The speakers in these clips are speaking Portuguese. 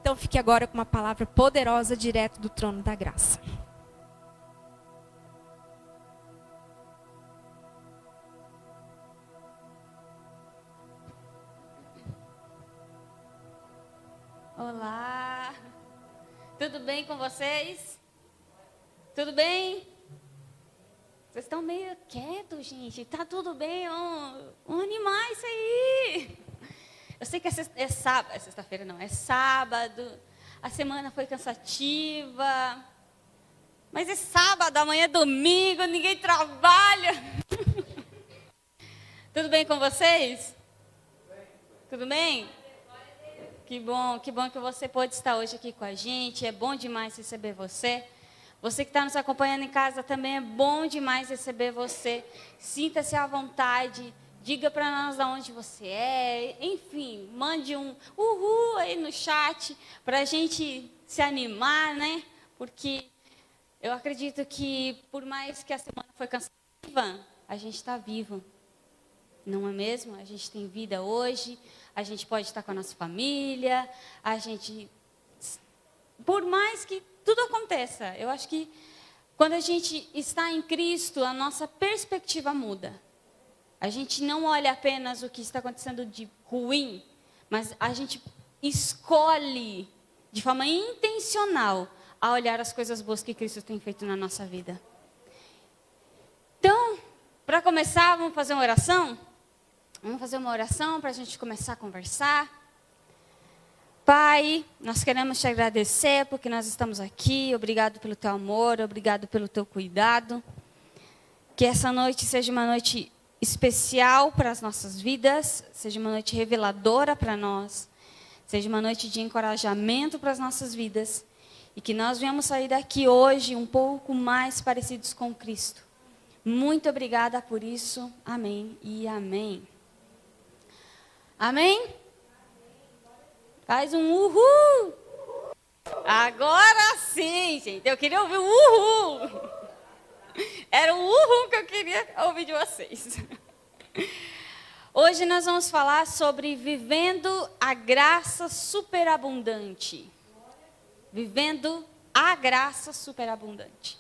Então fique agora com uma palavra poderosa direto do trono da graça. Olá, tudo bem com vocês? Tudo bem? Vocês estão meio quietos, gente. Tá tudo bem? Vamos animar isso aí. Eu sei que é sábado, sexta-feira não, é sábado. A semana foi cansativa. Mas é sábado, amanhã é domingo, ninguém trabalha. Tudo bem com vocês? Tudo bem? Que bom que você pode estar hoje aqui com a gente. É bom demais receber você. Você que está nos acompanhando em casa também é bom demais receber você. Sinta-se à vontade. Diga para nós de onde você é. Enfim, mande um uhul aí no chat para a gente se animar, né? Porque eu acredito que por mais que a semana foi cansativa, a gente está vivo. Não é mesmo? A gente tem vida hoje, a gente pode estar com a nossa família, a gente... Por mais que tudo aconteça, eu acho que quando a gente está em Cristo, a nossa perspectiva muda. A gente não olha apenas o que está acontecendo de ruim, mas a gente escolhe de forma intencional a olhar as coisas boas que Cristo tem feito na nossa vida. Então, para começar, vamos fazer uma oração? Vamos fazer uma oração para a gente começar a conversar. Pai, nós queremos te agradecer porque nós estamos aqui. Obrigado pelo teu amor, obrigado pelo teu cuidado. Que essa noite seja uma noite especial para as nossas vidas, seja uma noite reveladora para nós, seja uma noite de encorajamento para as nossas vidas. E que nós venhamos sair daqui hoje um pouco mais parecidos com Cristo. Muito obrigada por isso. Amém e amém. Amém? Faz um uhul. Agora sim, gente. Eu queria ouvir o uhul. Era o uhul que eu queria ouvir de vocês. Hoje nós vamos falar sobre vivendo a graça superabundante. Vivendo a graça superabundante.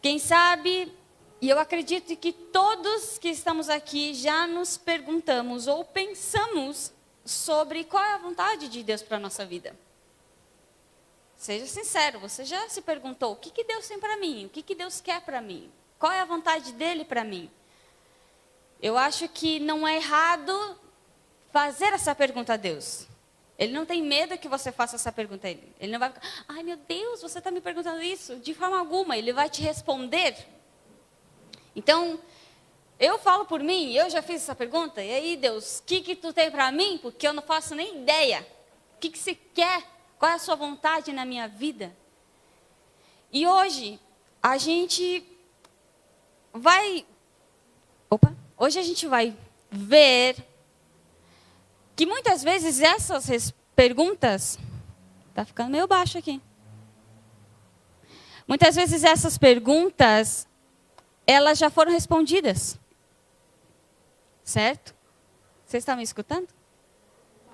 Quem sabe... E eu acredito que todos que estamos aqui já nos perguntamos ou pensamos sobre qual é a vontade de Deus para a nossa vida. Seja sincero, você já se perguntou o que Deus tem para mim? O que Deus quer para mim? Qual é a vontade dele para mim? Eu acho que não é errado fazer essa pergunta a Deus. Ele não tem medo que você faça essa pergunta a ele. Ele não vai ficar, ai meu Deus, você está me perguntando isso? De forma alguma, ele vai te responder. Então, eu falo por mim, eu já fiz essa pergunta, e aí Deus, o que tu tem para mim? Porque eu não faço nem ideia. O que você quer? Qual é a sua vontade na minha vida? E hoje, a gente vai ver que muitas vezes essas perguntas, tá ficando meio baixo aqui. Muitas vezes essas perguntas, elas já foram respondidas. Certo? Vocês estão me escutando?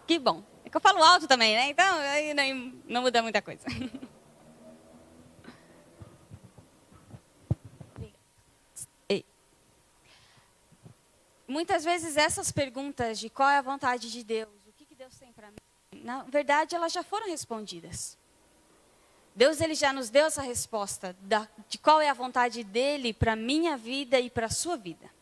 Que bom. É que eu falo alto também, né? Então, aí não muda muita coisa. Muitas vezes essas perguntas de qual é a vontade de Deus, o que Deus tem para mim, na verdade, elas já foram respondidas. Deus ele já nos deu essa resposta de qual é a vontade dele para a minha vida e para a sua vida.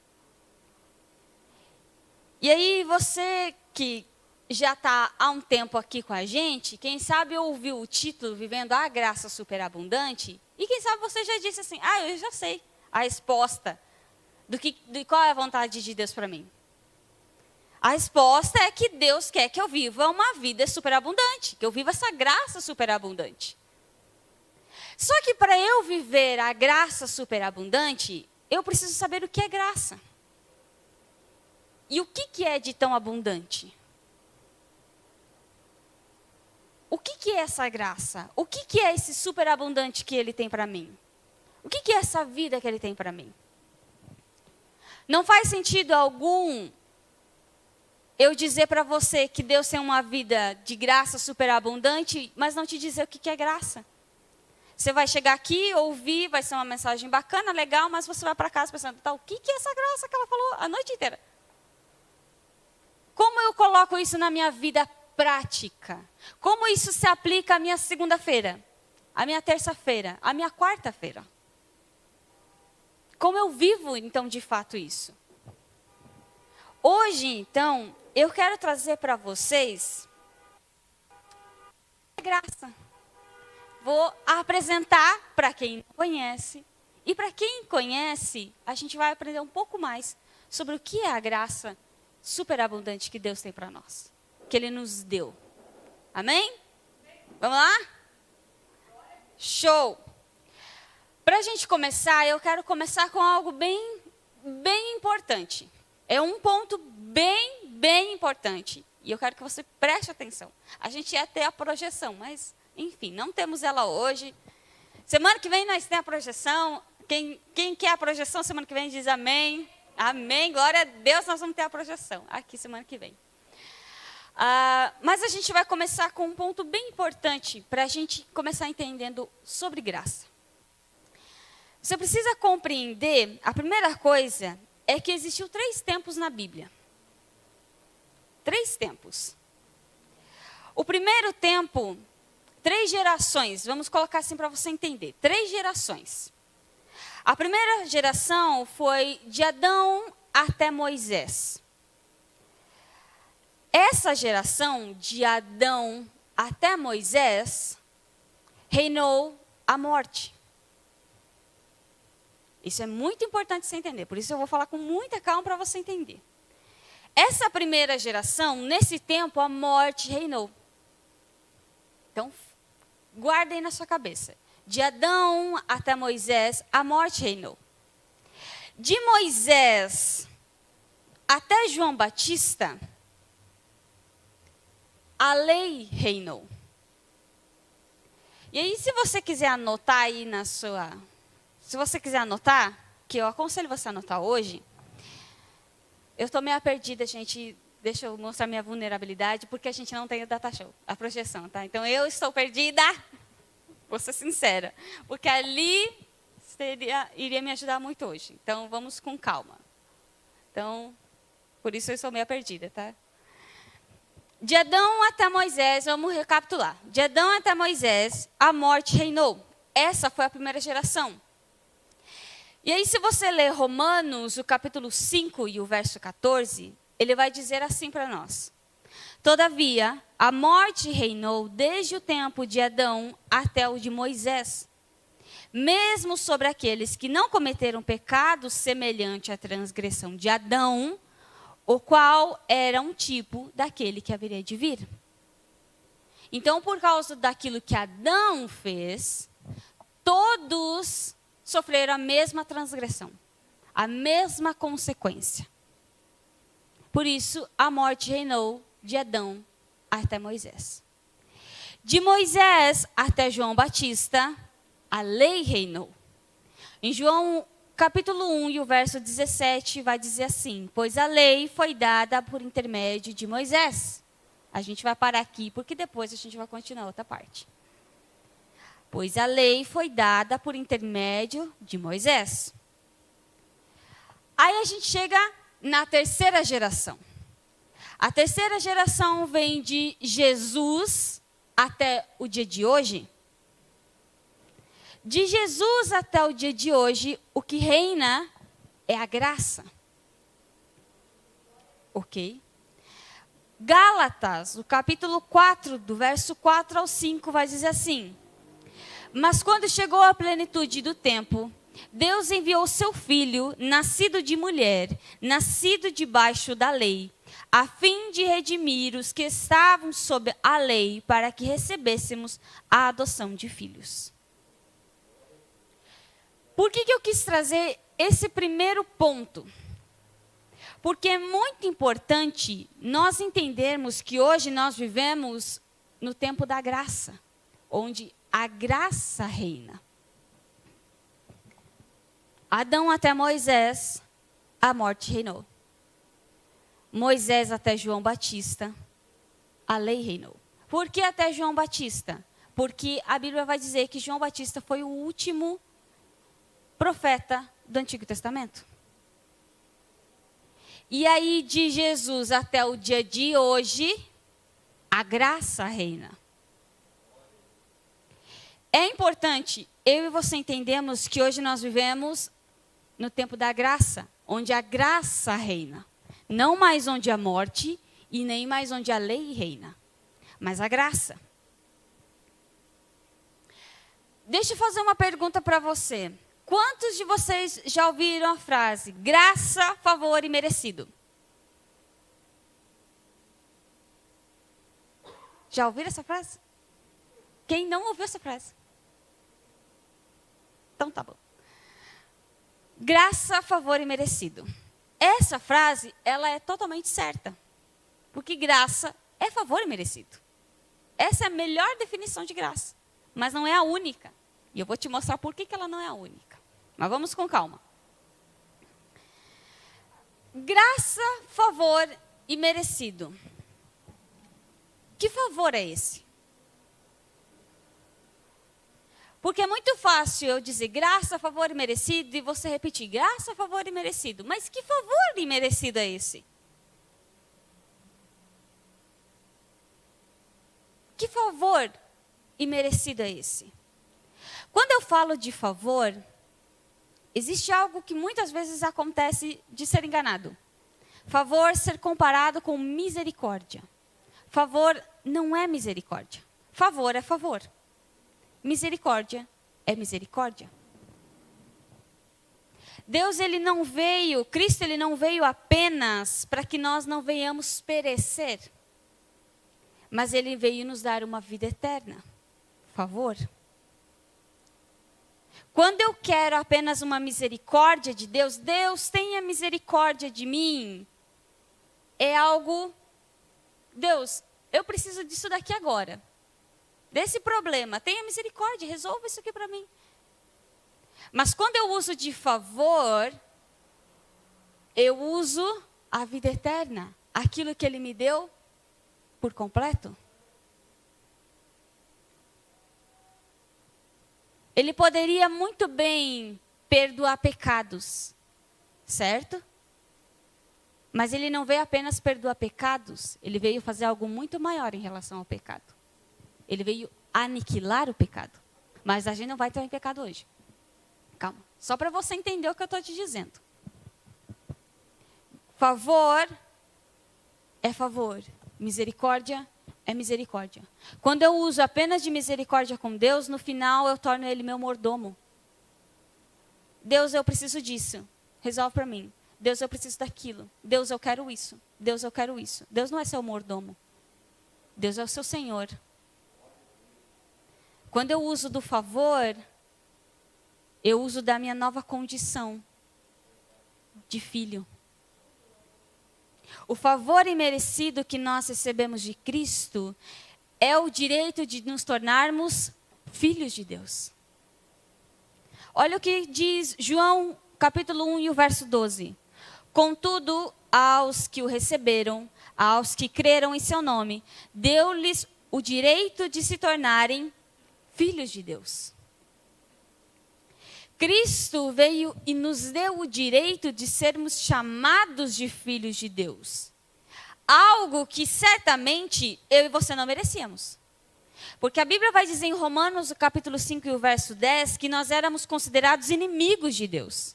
E aí você que já está há um tempo aqui com a gente, quem sabe ouviu o título Vivendo a Graça Superabundante, e quem sabe você já disse assim, eu já sei a resposta de qual é a vontade de Deus para mim. A resposta é que Deus quer que eu viva uma vida superabundante, que eu viva essa graça superabundante. Só que para eu viver a graça superabundante, eu preciso saber o que é graça. E o que é de tão abundante? O que é essa graça? O que é esse superabundante que ele tem para mim? O que é essa vida que ele tem para mim? Não faz sentido algum eu dizer para você que Deus tem uma vida de graça superabundante, mas não te dizer o que é graça. Você vai chegar aqui, ouvir, vai ser uma mensagem bacana, legal, mas você vai para casa pensando, tá, o que é essa graça que ela falou a noite inteira? Como eu coloco isso na minha vida prática? Como isso se aplica à minha segunda-feira, à minha terça-feira, à minha quarta-feira? Como eu vivo, então, de fato, isso? Hoje, então, eu quero trazer para vocês a graça. Vou apresentar para quem não conhece. E para quem conhece, a gente vai aprender um pouco mais sobre o que é a graça superabundante que Deus tem para nós. Que Ele nos deu. Amém? Vamos lá? Show! Para a gente começar, eu quero começar com algo bem importante. É um ponto bem importante. E eu quero que você preste atenção. A gente ia ter a projeção, mas, enfim, não temos ela hoje. Semana que vem nós temos a projeção. Quem quer a projeção, semana que vem diz amém. Amém, glória a Deus, nós vamos ter a projeção. Aqui, semana que vem. Mas a gente vai começar com um ponto bem importante para a gente começar entendendo sobre graça. Você precisa compreender, a primeira coisa é que existiu 3 tempos na Bíblia. 3 tempos. O primeiro tempo, 3 gerações, vamos colocar assim para você entender. 3 gerações. A primeira geração foi de Adão até Moisés. Essa geração, de Adão até Moisés, reinou a morte. Isso é muito importante você entender, por isso eu vou falar com muita calma para você entender. Essa primeira geração, nesse tempo, a morte reinou. Então, guardem na sua cabeça. De Adão até Moisés, a morte reinou. De Moisés até João Batista, a lei reinou. E aí, se você quiser anotar aí na sua... Se você quiser anotar, que eu aconselho você a anotar hoje, eu estou meio perdida, gente. Deixa eu mostrar minha vulnerabilidade, porque a gente não tem o data show, a projeção, tá? Então, eu estou perdida, vou ser sincera, porque ali iria me ajudar muito hoje. Então, vamos com calma. Então, por isso eu estou meio perdida, tá? De Adão até Moisés, vamos recapitular. De Adão até Moisés, a morte reinou. Essa foi a primeira geração. E aí, se você ler Romanos, o capítulo 5 e o verso 14, ele vai dizer assim para nós. Todavia, a morte reinou desde o tempo de Adão até o de Moisés, mesmo sobre aqueles que não cometeram pecado semelhante à transgressão de Adão, o qual era um tipo daquele que haveria de vir. Então, por causa daquilo que Adão fez, todos sofreram a mesma transgressão, a mesma consequência. Por isso, a morte reinou de Adão até Moisés. De Moisés até João Batista, a lei reinou. Em João capítulo 1 e o verso 17 vai dizer assim: pois a lei foi dada por intermédio de Moisés. A gente vai parar aqui, porque depois a gente vai continuar outra parte. Pois a lei foi dada por intermédio de Moisés. Aí a gente chega na terceira geração. A terceira geração vem de Jesus até o dia de hoje. De Jesus até o dia de hoje, o que reina é a graça. Ok? Gálatas, o capítulo 4, do verso 4 ao 5, vai dizer assim: mas quando chegou a plenitude do tempo, Deus enviou seu Filho, nascido de mulher, nascido debaixo da lei, a fim de redimir os que estavam sob a lei, para que recebêssemos a adoção de filhos. Por que eu quis trazer esse primeiro ponto? Porque é muito importante nós entendermos que hoje nós vivemos no tempo da graça, onde a graça reina. Adão até Moisés, a morte reinou. Moisés até João Batista, a lei reinou. Por que até João Batista? Porque a Bíblia vai dizer que João Batista foi o último profeta do Antigo Testamento. E aí, de Jesus até o dia de hoje, a graça reina. É importante, eu e você entendemos que hoje nós vivemos no tempo da graça, onde a graça reina. Não mais onde a morte e nem mais onde a lei reina, mas a graça. Deixa eu fazer uma pergunta para você. Quantos de vocês já ouviram a frase graça, favor e merecido? Já ouviram essa frase? Quem não ouviu essa frase? Então tá bom. Graça, favor e merecido. Essa frase, ela é totalmente certa. Porque graça é favor e merecido. Essa é a melhor definição de graça. Mas não é a única. E eu vou te mostrar por que ela não é a única. Mas vamos com calma. Graça, favor e merecido. Que favor é esse? Porque é muito fácil eu dizer graça, favor e merecido e você repetir graça, favor e merecido. Mas que favor e merecido é esse? Que favor e merecido é esse? Quando eu falo de favor, existe algo que muitas vezes acontece de ser enganado. Favor ser comparado com misericórdia. Favor não é misericórdia. Favor é favor. Misericórdia é misericórdia. Deus, ele não veio, Cristo, ele não veio apenas para que nós não venhamos perecer. Mas ele veio nos dar uma vida eterna. Favor. Quando eu quero apenas uma misericórdia de Deus, Deus tenha misericórdia de mim, é algo, Deus, eu preciso disso daqui agora. Desse problema, tenha misericórdia, resolva isso aqui para mim. Mas quando eu uso de favor, eu uso a vida eterna, aquilo que ele me deu por completo. Ele poderia muito bem perdoar pecados, certo? Mas ele não veio apenas perdoar pecados, ele veio fazer algo muito maior em relação ao pecado. Ele veio aniquilar o pecado. Mas a gente não vai ter em pecado hoje. Calma, só para você entender o que eu estou te dizendo. Favor é favor, misericórdia é misericórdia. Quando eu uso apenas de misericórdia com Deus, no final eu torno ele meu mordomo. Deus, eu preciso disso. Resolve para mim. Deus, eu preciso daquilo. Deus, eu quero isso. Deus, eu quero isso. Deus não é seu mordomo. Deus é o seu Senhor. Quando eu uso do favor, eu uso da minha nova condição de filho. O favor imerecido que nós recebemos de Cristo é o direito de nos tornarmos filhos de Deus. Olha o que diz João, capítulo 1 e o verso 12. Contudo, aos que o receberam, aos que creram em seu nome, deu-lhes o direito de se tornarem filhos de Deus. Cristo veio e nos deu o direito de sermos chamados de filhos de Deus. Algo que certamente eu e você não merecíamos. Porque a Bíblia vai dizer em Romanos, o capítulo 5 e o verso 10, que nós éramos considerados inimigos de Deus.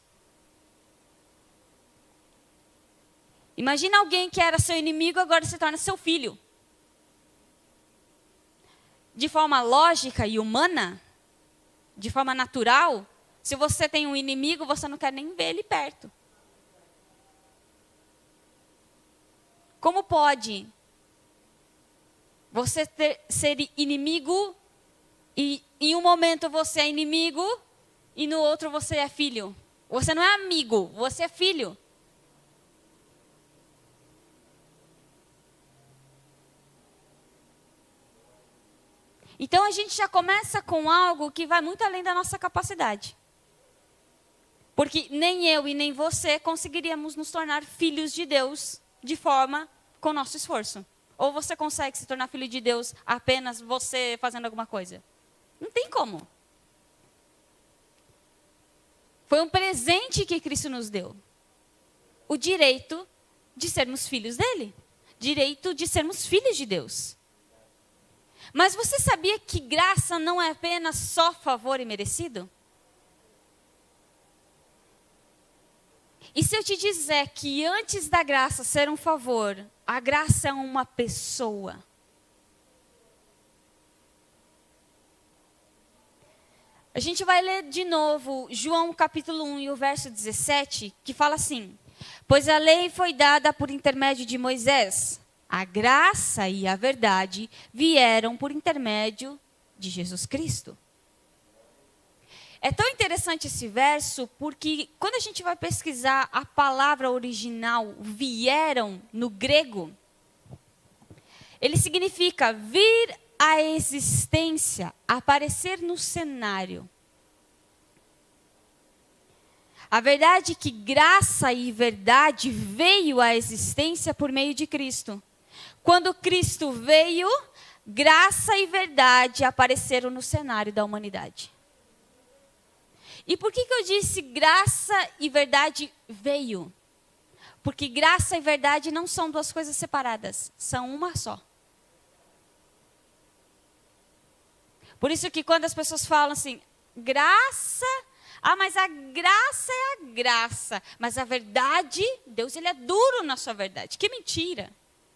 Imagina alguém que era seu inimigo, agora se torna seu filho. De forma lógica e humana, de forma natural, se você tem um inimigo, você não quer nem ver ele perto. Como pode você ser inimigo e em um momento você é inimigo e no outro você é filho? Você não é amigo, você é filho. Então a gente já começa com algo que vai muito além da nossa capacidade. Porque nem eu e nem você conseguiríamos nos tornar filhos de Deus com o nosso esforço. Ou você consegue se tornar filho de Deus apenas você fazendo alguma coisa? Não tem como. Foi um presente que Cristo nos deu. O direito de sermos filhos dele. Direito de sermos filhos de Deus. Mas você sabia que graça não é apenas só favor imerecido? E se eu te disser que antes da graça ser um favor, a graça é uma pessoa? A gente vai ler de novo João capítulo 1 e o verso 17, que fala assim: pois a lei foi dada por intermédio de Moisés, a graça e a verdade vieram por intermédio de Jesus Cristo. É tão interessante esse verso, porque quando a gente vai pesquisar a palavra original, vieram, no grego, ele significa vir à existência, aparecer no cenário. A verdade é que graça e verdade veio à existência por meio de Cristo. Quando Cristo veio, graça e verdade apareceram no cenário da humanidade. E por que eu disse graça e verdade veio? Porque graça e verdade não são duas coisas separadas, são uma só. Por isso que quando as pessoas falam assim, graça, mas a graça é a graça. Mas a verdade, Deus ele é duro na sua verdade. Que mentira.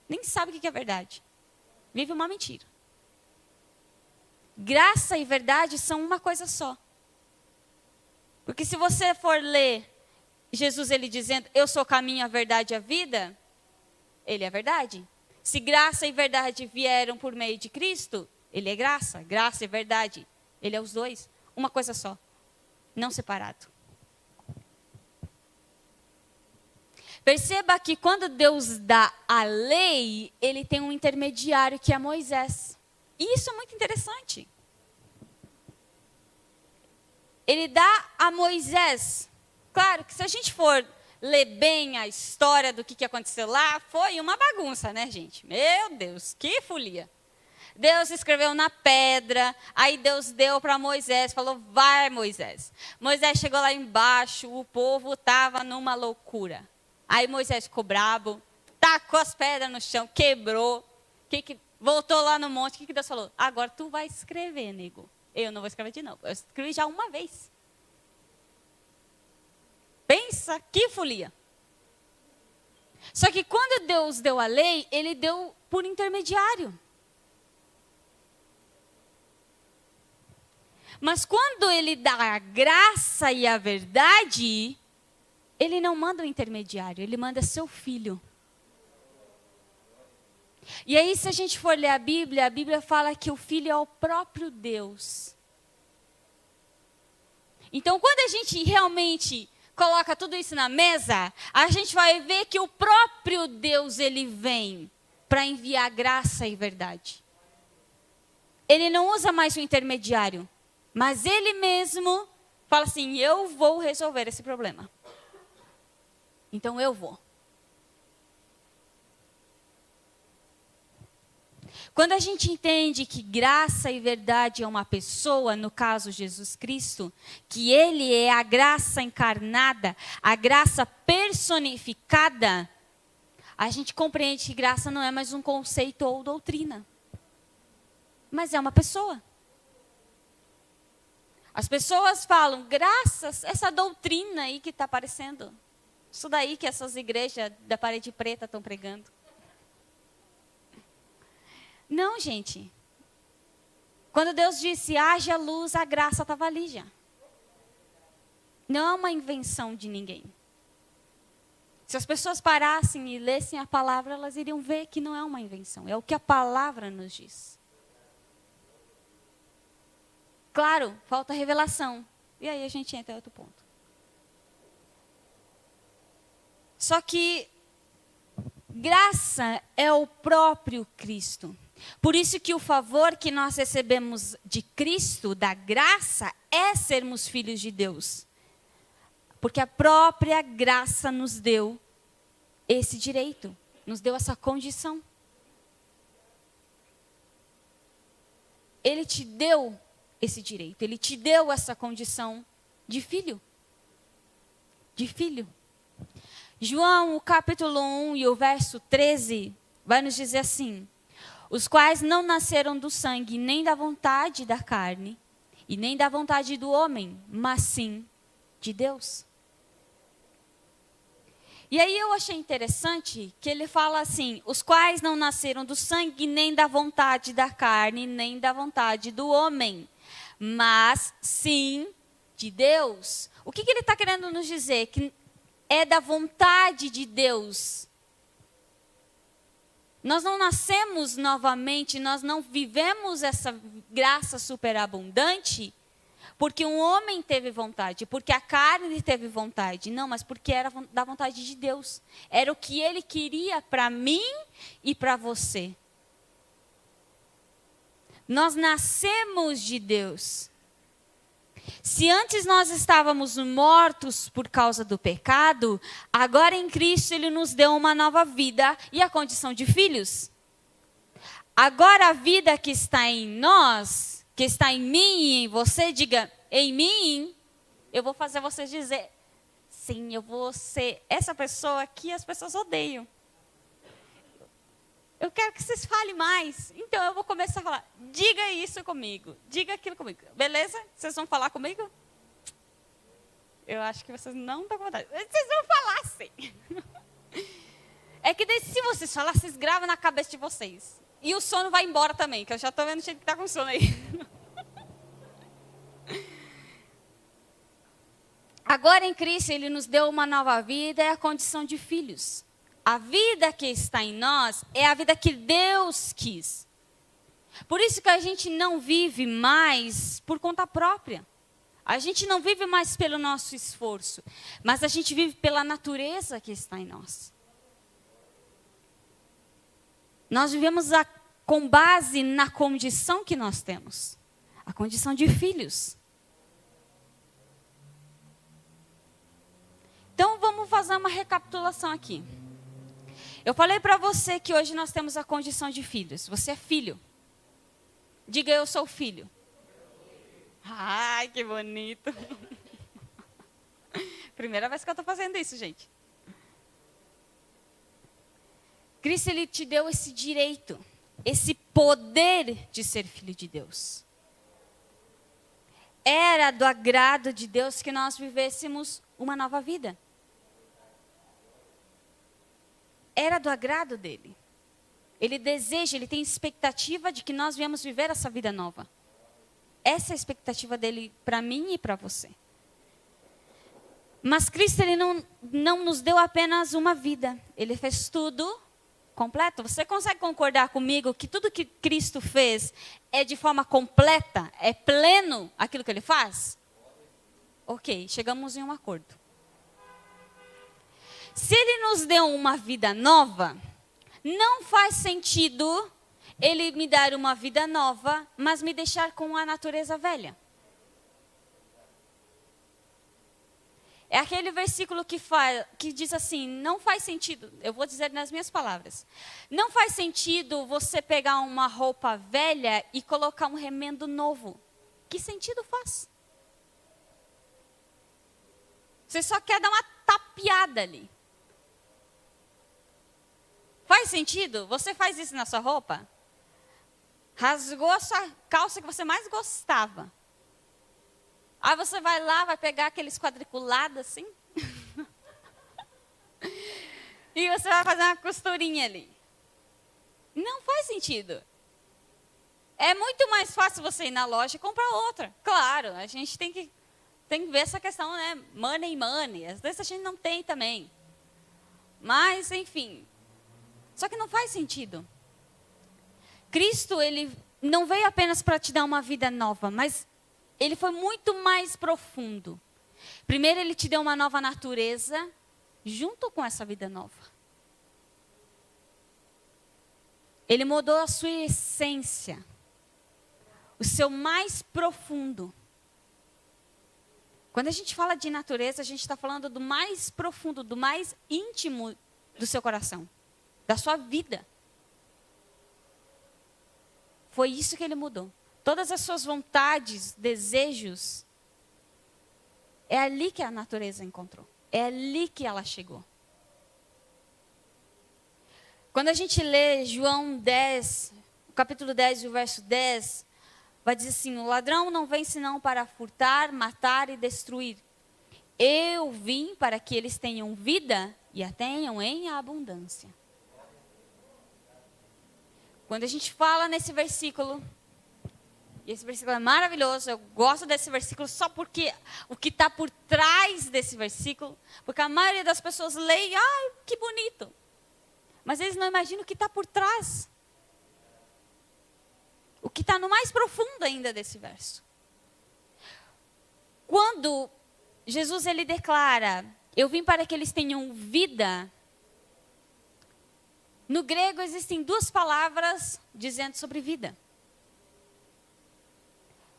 Nem sabe o que é verdade. Vive uma mentira. Graça e verdade são uma coisa só. Porque se você for ler Jesus ele dizendo, eu sou o caminho, a verdade e a vida, ele é verdade. Se graça e verdade vieram por meio de Cristo, ele é graça, graça e verdade. Ele é os dois, uma coisa só, não separado. Perceba que quando Deus dá a lei, ele tem um intermediário que é Moisés. E isso é muito interessante. Ele dá a Moisés. Claro que se a gente for ler bem a história do que aconteceu lá, foi uma bagunça, né, gente? Meu Deus, que folia. Deus escreveu na pedra, aí Deus deu para Moisés, falou, vai Moisés. Moisés chegou lá embaixo, o povo estava numa loucura. Aí Moisés ficou brabo, tacou as pedras no chão, quebrou, voltou lá no monte, o que Deus falou? Agora tu vai escrever, nego. Eu não vou escrever de novo, eu escrevi já uma vez. Pensa que folia. Só que quando Deus deu a lei, ele deu por intermediário. Mas quando ele dá a graça e a verdade, ele não manda um intermediário, ele manda seu filho. E aí, se a gente for ler a Bíblia fala que o filho é o próprio Deus. Então, quando a gente realmente coloca tudo isso na mesa, a gente vai ver que o próprio Deus, ele vem para enviar graça e verdade. Ele não usa mais o intermediário, mas ele mesmo fala assim, eu vou resolver esse problema. Então, eu vou. Quando a gente entende que graça e verdade é uma pessoa, no caso Jesus Cristo, que ele é a graça encarnada, a graça personificada, a gente compreende que graça não é mais um conceito ou doutrina, mas é uma pessoa. As pessoas falam, graças, essa doutrina aí que está aparecendo, isso daí que essas igrejas da parede preta estão pregando. Não, gente. Quando Deus disse, haja luz, a graça estava ali já. Não é uma invenção de ninguém. Se as pessoas parassem e lessem a palavra, elas iriam ver que não é uma invenção. É o que a palavra nos diz. Claro, falta revelação. E aí a gente entra em outro ponto. Só que graça é o próprio Cristo. Por isso que o favor que nós recebemos de Cristo, da graça, é sermos filhos de Deus. Porque a própria graça nos deu esse direito. nos deu essa condição. Ele te deu esse direito, ele te deu essa condição de filho. De filho. João, o capítulo 1 e o verso 13, vai nos dizer assim: os quais não nasceram do sangue, nem da vontade da carne, e nem da vontade do homem, mas sim de Deus. E aí eu achei interessante que ele fala assim: os quais não nasceram do sangue, nem da vontade da carne, nem da vontade do homem, mas sim de Deus. O que ele está querendo nos dizer? Que é da vontade de Deus. Nós não nascemos novamente, nós não vivemos essa graça superabundante porque um homem teve vontade, porque a carne teve vontade. Não, mas porque era da vontade de Deus. Era o que ele queria para mim e para você. Nós nascemos de Deus. Se antes nós estávamos mortos por causa do pecado, agora em Cristo ele nos deu uma nova vida e a condição de filhos. Agora a vida que está em nós, que está em mim e em você, diga, em mim, eu vou fazer você dizer, sim, eu vou ser essa pessoa que as pessoas odeiam. Eu quero que vocês falem mais. Então eu vou começar a falar, diga isso comigo, diga aquilo comigo. Beleza? Vocês vão falar comigo? Eu acho que vocês não estão com vontade. Vocês vão falar sim. É que daí, se vocês falarem, vocês gravam na cabeça de vocês. E o sono vai embora também, que eu já estou vendo o jeito que está com sono aí. Agora em Cristo, ele nos deu uma nova vida, é a condição de filhos. A vida que está em nós é a vida que Deus quis. Por isso que a gente não vive mais por conta própria. A gente não vive mais pelo nosso esforço, mas a gente vive pela natureza que está em nós. Nós vivemos com base na condição que nós temos. A condição de filhos. Então vamos fazer uma recapitulação aqui. Eu falei para você que hoje nós temos a condição de filhos. Você é filho. Diga, eu sou filho. Ai, que bonito. Primeira vez que eu estou fazendo isso, gente. Cristo, ele te deu esse direito, esse poder de ser filho de Deus. Era do agrado de Deus que nós vivêssemos uma nova vida. Era do agrado dele. Ele deseja, ele tem expectativa de que nós viemos viver essa vida nova. Essa é a expectativa dele para mim e para você. Mas Cristo, ele não nos deu apenas uma vida. Ele fez tudo completo. Você consegue concordar comigo que tudo que Cristo fez é de forma completa? É pleno aquilo que ele faz? Ok, chegamos em um acordo. Se ele nos deu uma vida nova, não faz sentido ele me dar uma vida nova, mas me deixar com a natureza velha. É aquele versículo que diz assim, não faz sentido, eu vou dizer nas minhas palavras, não faz sentido você pegar uma roupa velha e colocar um remendo novo. Que sentido faz? Você só quer dar uma tapeada ali. Faz sentido? Você faz isso na sua roupa? Rasgou a sua calça que você mais gostava. Aí você vai lá, vai pegar aqueles quadriculados assim. E você vai fazer uma costurinha ali. Não faz sentido. É muito mais fácil você ir na loja e comprar outra. Claro, a gente tem que ver essa questão, né? Money. Às vezes a gente não tem também. Mas, enfim. Só que não faz sentido. Cristo, ele não veio apenas para te dar uma vida nova, mas ele foi muito mais profundo. Primeiro, ele te deu uma nova natureza, junto com essa vida nova. Ele mudou a sua essência, o seu mais profundo. Quando a gente fala de natureza, a gente está falando do mais profundo, do mais íntimo do seu coração. da sua vida. Foi isso que ele mudou. Todas as suas vontades, desejos, é ali que a natureza encontrou. É ali que ela chegou. Quando a gente lê João 10, o capítulo 10, o verso 10, vai dizer assim: o ladrão não vem senão para furtar, matar e destruir. Eu vim para que eles tenham vida e a tenham em abundância. Quando a gente fala nesse versículo, e esse versículo é maravilhoso, eu gosto desse versículo só porque o que está por trás desse versículo, porque a maioria das pessoas lê, ai, que bonito. Mas eles não imaginam o que está por trás. O que está no mais profundo ainda desse verso. Quando Jesus ele declara, eu vim para que eles tenham vida. No grego existem duas palavras dizendo sobre vida.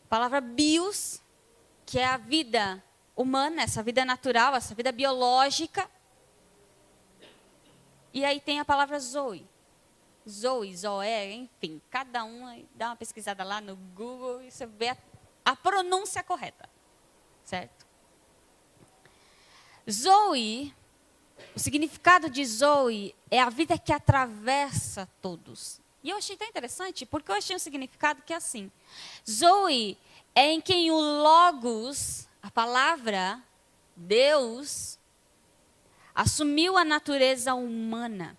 A palavra bios, que é a vida humana, essa vida natural, essa vida biológica. E aí tem a palavra zoe. Zoe, zoé, enfim, cada um dá uma pesquisada lá no Google e você vê a pronúncia correta, certo? Zoe, o significado de Zoe é a vida que atravessa todos. E eu achei tão interessante, porque eu achei um significado que é assim. Zoe é em quem o Logos, a palavra, Deus, assumiu a natureza humana.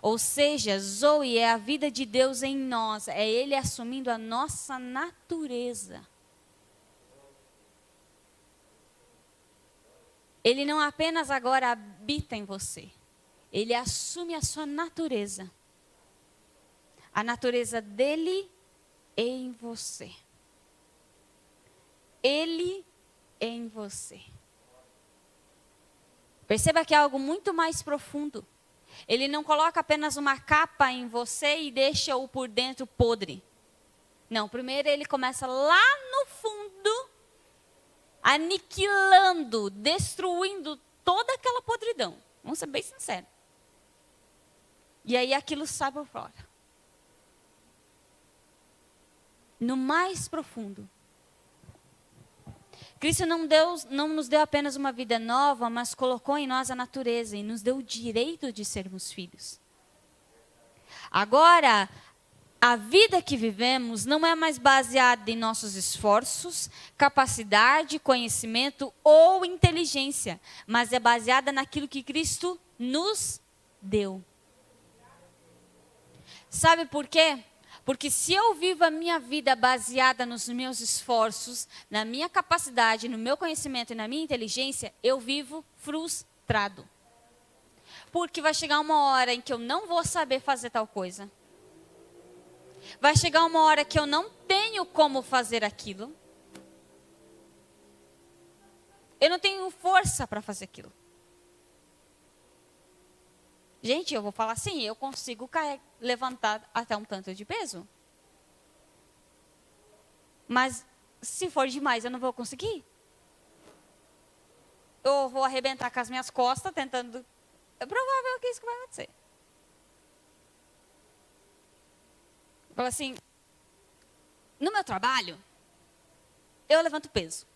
Ou seja, Zoe é a vida de Deus em nós. É Ele assumindo a nossa natureza. Ele não apenas agora habita em você. Ele assume a sua natureza. A natureza dele em você. Ele em você. Perceba que é algo muito mais profundo. Ele não coloca apenas uma capa em você e deixa-o por dentro podre. Não, primeiro ele começa lá no fundo, aniquilando, destruindo toda aquela podridão. Vamos ser bem sinceros. E aí aquilo sai por fora. No mais profundo. Cristo não nos deu apenas uma vida nova, mas colocou em nós a natureza e nos deu o direito de sermos filhos. Agora, a vida que vivemos não é mais baseada em nossos esforços, capacidade, conhecimento ou inteligência, mas é baseada naquilo que Cristo nos deu. Sabe por quê? Porque se eu vivo a minha vida baseada nos meus esforços, na minha capacidade, no meu conhecimento e na minha inteligência, eu vivo frustrado. Porque vai chegar uma hora em que eu não vou saber fazer tal coisa. Vai chegar uma hora que eu não tenho como fazer aquilo. Eu não tenho força para fazer aquilo. Gente, eu vou falar assim, eu consigo levantar até um tanto de peso. Mas se for demais, eu não vou conseguir. Eu vou arrebentar com as minhas costas tentando. É provável que isso que vai acontecer. Fala assim, no meu trabalho, eu levanto peso.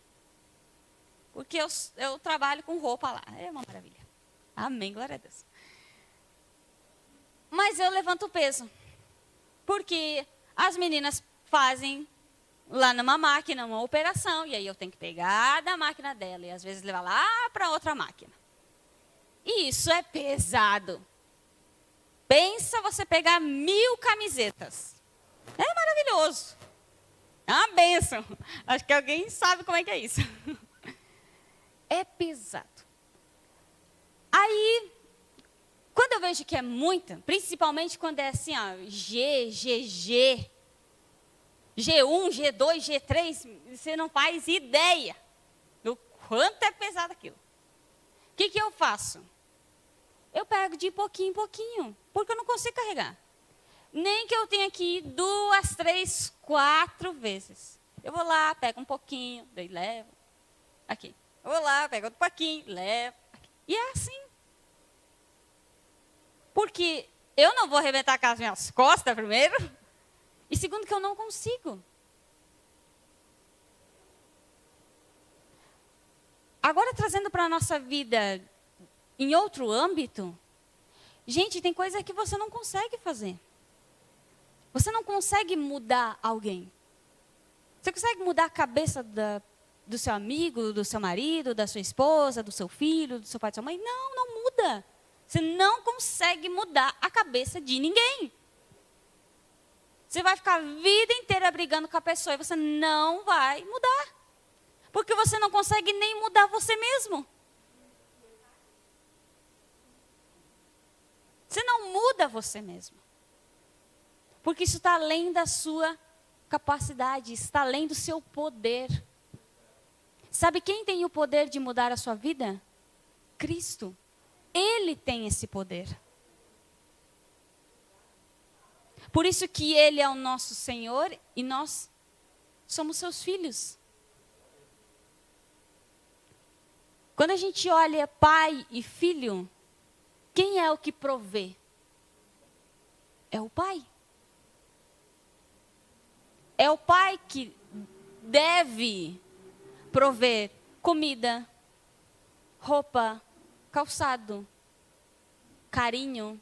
Porque eu trabalho com roupa lá. É uma maravilha. Amém, glória a Deus. Mas eu levanto peso. Porque as meninas fazem lá numa máquina, uma operação, e aí eu tenho que pegar da máquina dela e às vezes levar lá para outra máquina. E isso é pesado. Pensa você pegar 1000 camisetas. É maravilhoso. É uma bênção. Acho que alguém sabe como é que é isso. É pesado. Aí, quando eu vejo que é muita, principalmente quando é assim, ó, G, G1, G2, G3, você não faz ideia do quanto é pesado aquilo. O que eu faço? Eu pego de pouquinho em pouquinho, porque eu não consigo carregar. Nem que eu tenha que ir 2, 3, 4 vezes. Eu vou lá, pego um pouquinho, daí levo. Aqui. Eu vou lá, pego outro pouquinho, levo. Aqui. E é assim. Porque eu não vou arrebentar com as minhas costas primeiro. E segundo, que eu não consigo. Agora, trazendo para a nossa vida em outro âmbito, gente, tem coisa que você não consegue fazer. Você não consegue mudar alguém. Você consegue mudar a cabeça do seu amigo, do seu marido, da sua esposa, do seu filho, do seu pai, da sua mãe? Não, não muda. Você não consegue mudar a cabeça de ninguém. Você vai ficar a vida inteira brigando com a pessoa e você não vai mudar. Porque você não consegue nem mudar você mesmo. Você não muda você mesmo. Porque isso está além da sua capacidade, está além do seu poder. Sabe quem tem o poder de mudar a sua vida? Cristo. Ele tem esse poder. Por isso que Ele é o nosso Senhor e nós somos seus filhos. Quando a gente olha pai e filho, quem é o que provê? É o pai. É o pai que deve prover comida, roupa, calçado, carinho,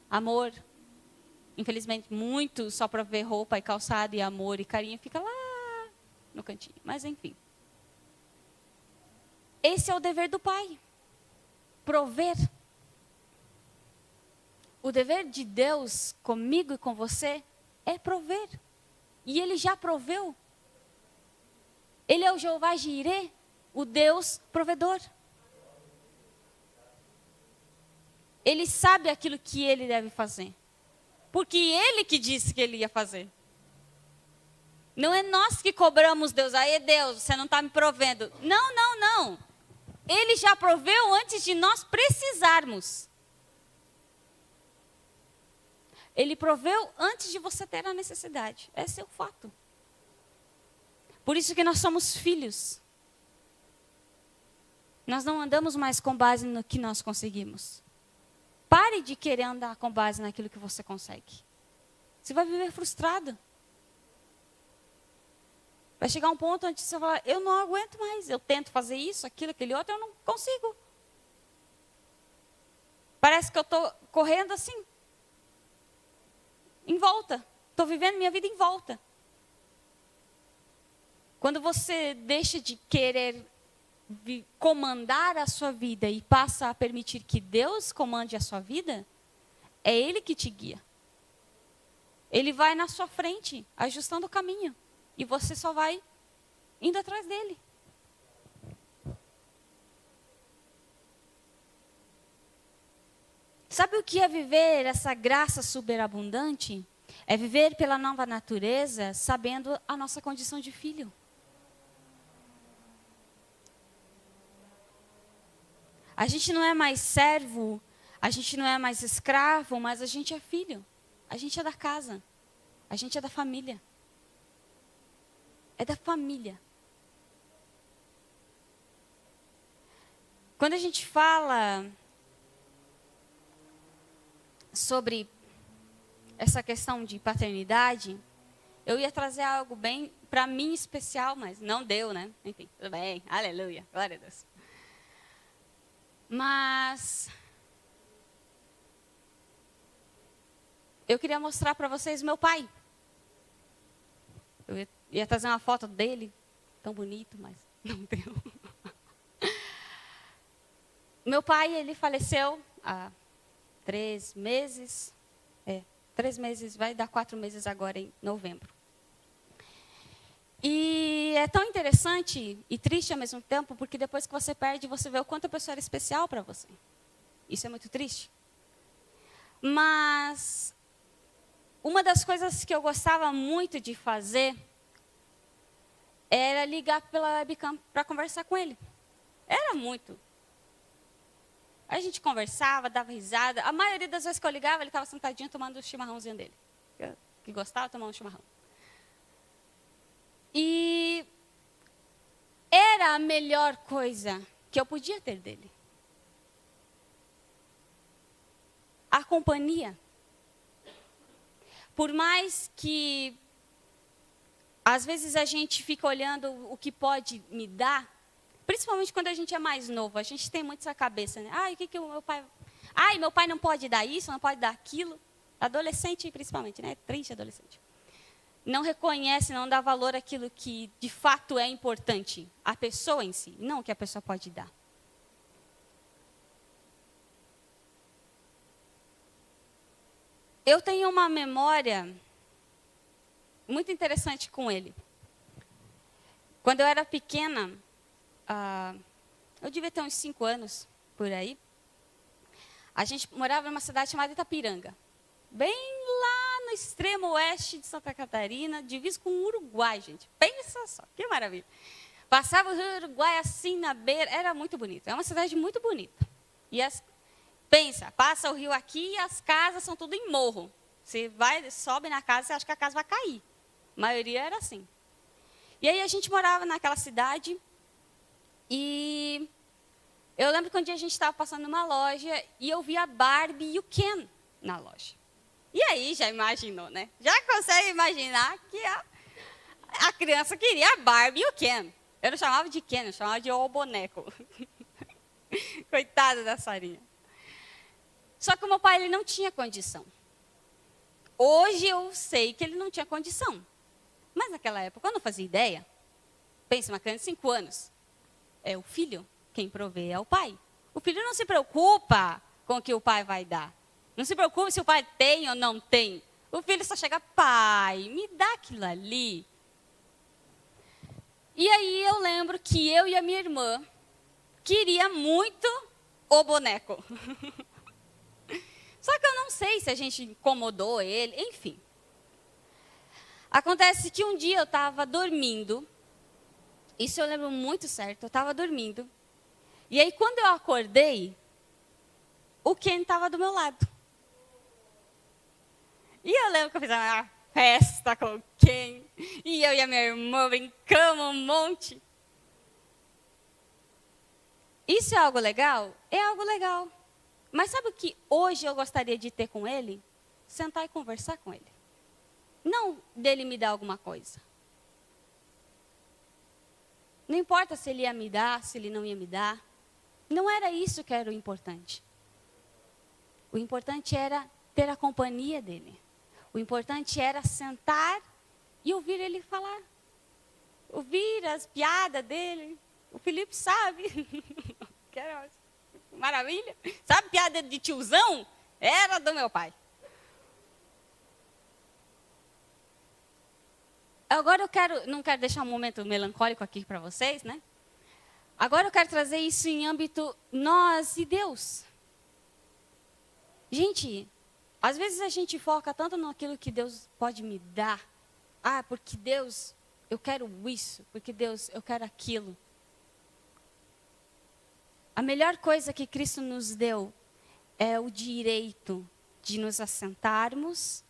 amor. Infelizmente, muito só provê roupa e calçado e amor e carinho fica lá no cantinho. Mas enfim. Esse é o dever do pai. Prover. O dever de Deus comigo e com você é prover. E Ele já proveu. Ele é o Jeová Jireh, o Deus provedor. Ele sabe aquilo que Ele deve fazer. Porque Ele que disse que Ele ia fazer. Não é nós que cobramos Deus. Aí, Deus, você não está me provendo. Não, não, não. Ele já proveu antes de nós precisarmos. Ele proveu antes de você ter a necessidade. Esse é o fato. Por isso que nós somos filhos. Nós não andamos mais com base no que nós conseguimos. Pare de querer andar com base naquilo que você consegue. Você vai viver frustrado. Vai chegar um ponto onde você vai falar, eu não aguento mais. Eu tento fazer isso, aquilo, aquele outro, eu não consigo. Parece que eu estou correndo assim. Em volta. Estou vivendo minha vida em volta. Quando você deixa de querer comandar a sua vida e passa a permitir que Deus comande a sua vida, é Ele que te guia. Ele vai na sua frente, ajustando o caminho. E você só vai indo atrás dele. Sabe o que é viver essa graça superabundante? É viver pela nova natureza, sabendo a nossa condição de filho. A gente não é mais servo, a gente não é mais escravo, mas a gente é filho. A gente é da casa, a gente é da família. É da família. Quando a gente fala sobre essa questão de paternidade, eu ia trazer algo bem, para mim, especial, mas não deu, né? Enfim, tudo bem, aleluia, glória a Deus. Mas eu queria mostrar para vocês meu pai. Eu ia trazer uma foto dele, tão bonito, mas não deu. Meu pai, ele faleceu há 3 meses. 3 meses, vai dar 4 meses agora em novembro. E é tão interessante e triste ao mesmo tempo, porque depois que você perde, você vê o quanto a pessoa era especial para você. Isso é muito triste. Mas uma das coisas que eu gostava muito de fazer era ligar pela webcam para conversar com ele. Era muito. A gente conversava, dava risada. A maioria das vezes que eu ligava, ele estava sentadinho tomando o chimarrãozinho dele. Eu, que gostava de tomar um chimarrão. E era a melhor coisa que eu podia ter dele. A companhia. por mais que às vezes a gente fica olhando o que pode me dar, principalmente quando a gente é mais novo, a gente tem muito essa cabeça, né? Ai, o que o meu pai... Ai, meu pai não pode dar isso, não pode dar aquilo. Adolescente, principalmente, né? Triste adolescente. Não reconhece, não dá valor àquilo que de fato é importante. A pessoa em si, não o que a pessoa pode dar. Eu tenho uma memória muito interessante com ele. Quando eu era pequena, eu devia ter uns 5 anos, por aí. A gente morava numa cidade chamada Itapiranga. Bem lá no extremo oeste de Santa Catarina, divisa com o Uruguai, gente. Pensa só, que maravilha. Passava o Rio Uruguai assim na beira, era muito bonito. É uma cidade muito bonita. E pensa, passa o rio aqui e as casas são tudo em morro. Você sobe na casa, você acha que a casa vai cair. A maioria era assim. E aí a gente morava naquela cidade e eu lembro que um dia a gente estava passando numa loja e eu vi a Barbie e o Ken na loja. E aí já imaginou, né? Já consegue imaginar que a criança queria a Barbie e o Ken. Eu não chamava de Ken, eu chamava de o boneco. Coitada da Sarinha. Só que o meu pai ele não tinha condição. Hoje eu sei que ele não tinha condição. Mas naquela época eu não fazia ideia. Pensa, uma criança de 5 anos. É o filho, quem provê é o pai. O filho não se preocupa com o que o pai vai dar. Não se preocupe se o pai tem ou não tem. O filho só chega, pai, me dá aquilo ali. E aí eu lembro que eu e a minha irmã queria muito o boneco. Só que eu não sei se a gente incomodou ele, enfim. Acontece que um dia eu estava dormindo, isso eu lembro muito certo, eu estava dormindo. E aí quando eu acordei, o Ken estava do meu lado. E eu lembro que eu fiz uma festa com o Ken. E eu e a minha irmã brincamos um monte. Isso é algo legal? É algo legal. Mas sabe o que hoje eu gostaria de ter com ele? Sentar e conversar com ele. Não dele me dar alguma coisa. Não importa se ele ia me dar, se ele não ia me dar. Não era isso que era o importante. O importante era ter a companhia dele. O importante era sentar e ouvir ele falar. Ouvir as piadas dele. O Felipe sabe. Que era maravilha. Sabe piada de tiozão? Era do meu pai. Agora não quero deixar um momento melancólico aqui para vocês, né? Agora eu quero trazer isso em âmbito nós e Deus. Gente, às vezes a gente foca tanto naquilo que Deus pode me dar. Porque Deus, eu quero isso. Porque Deus, eu quero aquilo. A melhor coisa que Cristo nos deu é o direito de nos assentarmos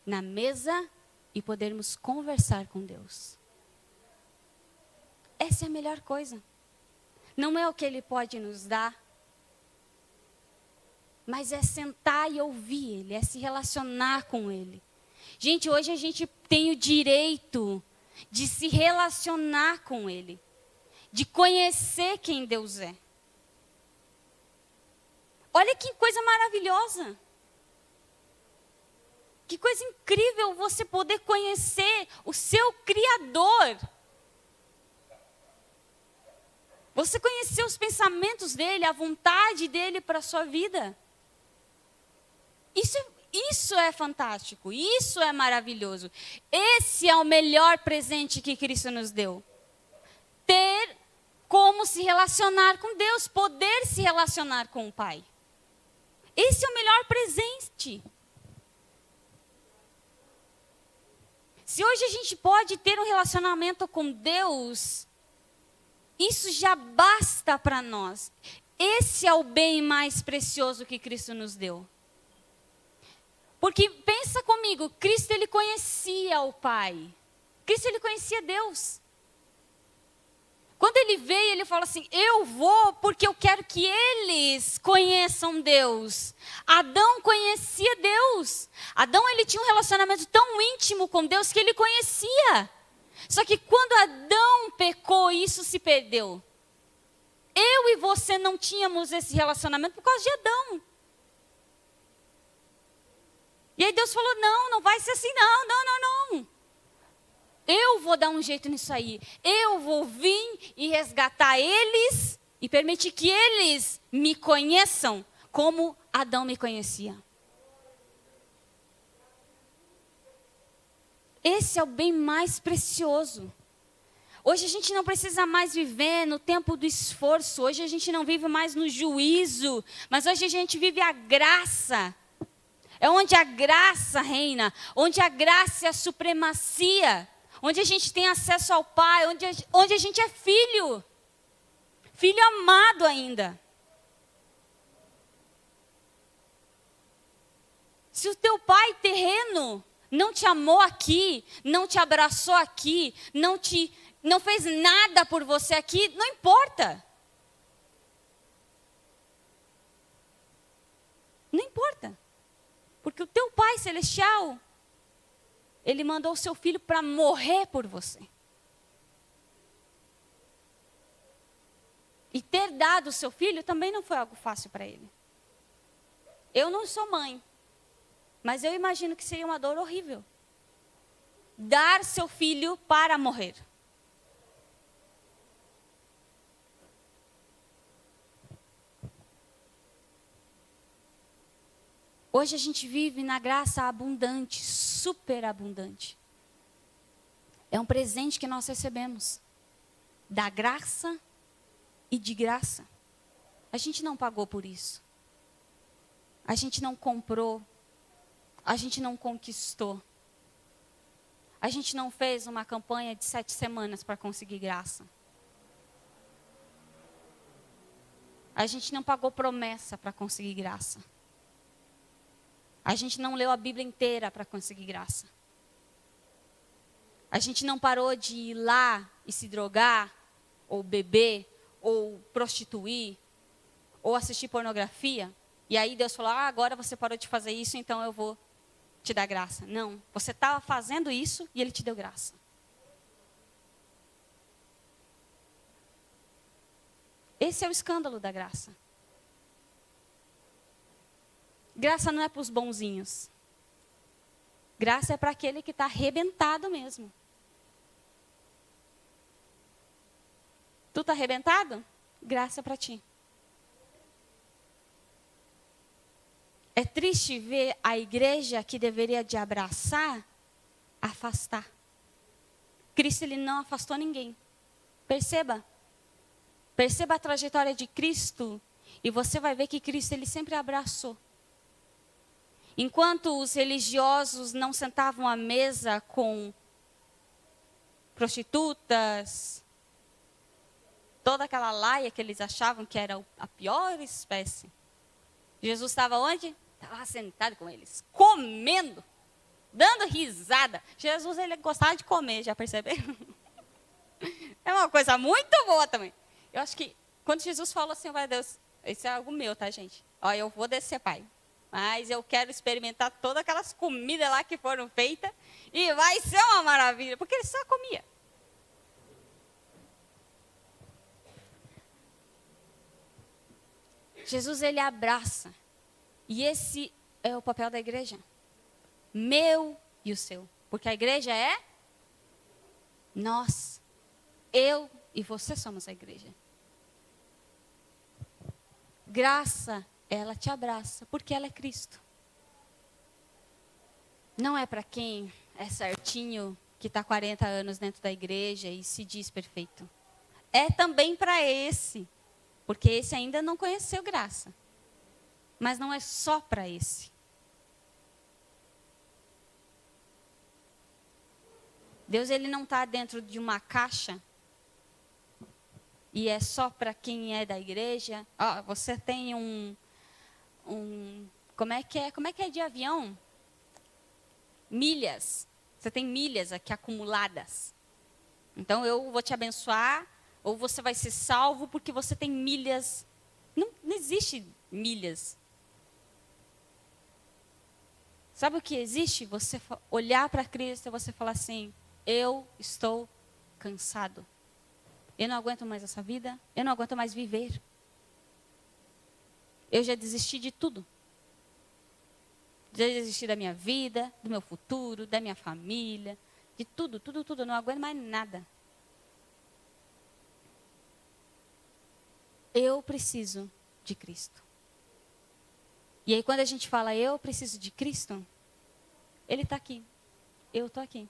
na mesa e podermos conversar com Deus. Essa é a melhor coisa. Não é o que Ele pode nos dar, mas é sentar e ouvir Ele, é se relacionar com Ele. Gente, hoje a gente tem o direito de se relacionar com Ele, de conhecer quem Deus é. Olha que coisa maravilhosa. Que coisa incrível você poder conhecer o seu Criador. Você conhecer os pensamentos dele, a vontade dele para a sua vida. Isso é fantástico, isso é maravilhoso. Esse é o melhor presente que Cristo nos deu. Ter como se relacionar com Deus, poder se relacionar com o Pai. Esse é o melhor presente. Se hoje a gente pode ter um relacionamento com Deus, isso já basta para nós. Esse é o bem mais precioso que Cristo nos deu. Porque pensa comigo, Cristo ele conhecia o Pai. Cristo ele conhecia Deus. Quando ele veio, ele falou assim, eu vou porque eu quero que eles conheçam Deus. Adão conhecia Deus. Adão, ele tinha um relacionamento tão íntimo com Deus que ele conhecia. Só que quando Adão pecou, isso se perdeu. Eu e você não tínhamos esse relacionamento por causa de Adão. E aí Deus falou, não vai ser assim, não. Eu vou dar um jeito nisso aí. Eu vou vir e resgatar eles e permitir que eles me conheçam como Adão me conhecia. Esse é o bem mais precioso. Hoje a gente não precisa mais viver no tempo do esforço. Hoje a gente não vive mais no juízo. Mas hoje a gente vive a graça. É onde a graça reina. Onde a graça é a supremacia. Onde a gente tem acesso ao Pai. Onde a gente é filho. Filho amado ainda. Se o teu pai terreno não te amou aqui, não te abraçou aqui, não fez nada por você aqui, não importa. Não importa. Porque o teu Pai Celestial, Ele mandou o seu filho para morrer por você. E ter dado o seu filho também não foi algo fácil para Ele. Eu não sou mãe, mas eu imagino que seria uma dor horrível. Dar seu filho para morrer. Hoje a gente vive na graça abundante, superabundante. É um presente que nós recebemos. Da graça e de graça. A gente não pagou por isso. A gente não comprou. A gente não conquistou. A gente não fez uma campanha de 7 semanas para conseguir graça. A gente não pagou promessa para conseguir graça. A gente não leu a Bíblia inteira para conseguir graça. A gente não parou de ir lá e se drogar, ou beber, ou prostituir, ou assistir pornografia. E aí Deus falou, agora você parou de fazer isso, então eu vou te dar graça. Não, você estava fazendo isso e Ele te deu graça. Esse é o escândalo da graça. Graça não é para os bonzinhos. Graça é para aquele que está arrebentado mesmo. Tu está arrebentado? Graça para ti. É triste ver a igreja que deveria de abraçar, afastar. Cristo, Ele não afastou ninguém. Perceba. Perceba a trajetória de Cristo e você vai ver que Cristo, Ele sempre abraçou. Enquanto os religiosos não sentavam à mesa com prostitutas, toda aquela laia que eles achavam que era a pior espécie. Jesus estava onde? Estava sentado com eles, comendo, dando risada. Jesus, ele gostava de comer, já perceberam? É uma coisa muito boa também. Eu acho que quando Jesus falou assim, vai Deus, isso é algo meu, tá, gente? Ó, eu vou descer, Pai. Mas eu quero experimentar todas aquelas comidas lá que foram feitas. E vai ser uma maravilha. Porque ele só comia. Jesus, Ele abraça. E esse é o papel da igreja. Meu e o seu. Porque a igreja é nós. Eu e você somos a igreja. Graça, ela te abraça, porque ela é Cristo. Não é para quem é certinho, que está 40 anos dentro da igreja e se diz perfeito. É também para esse, porque esse ainda não conheceu graça. Mas não é só para esse. Deus, Ele não está dentro de uma caixa e é só para quem é da igreja. Você tem como é que é de avião? Milhas. Você tem milhas aqui acumuladas. Então eu vou te abençoar Ou você vai ser salvo porque você tem milhas. Não existe milhas. Sabe o que existe? Você olhar para Cristo e você falar assim: eu estou cansado. Eu não aguento mais essa vida. Eu não aguento mais viver. Eu já desisti de tudo. Já desisti da minha vida, do meu futuro, da minha família, de tudo, tudo, tudo. Eu não aguento mais nada. Eu preciso de Cristo. E aí quando a gente fala eu preciso de Cristo, Ele está aqui. Eu estou aqui.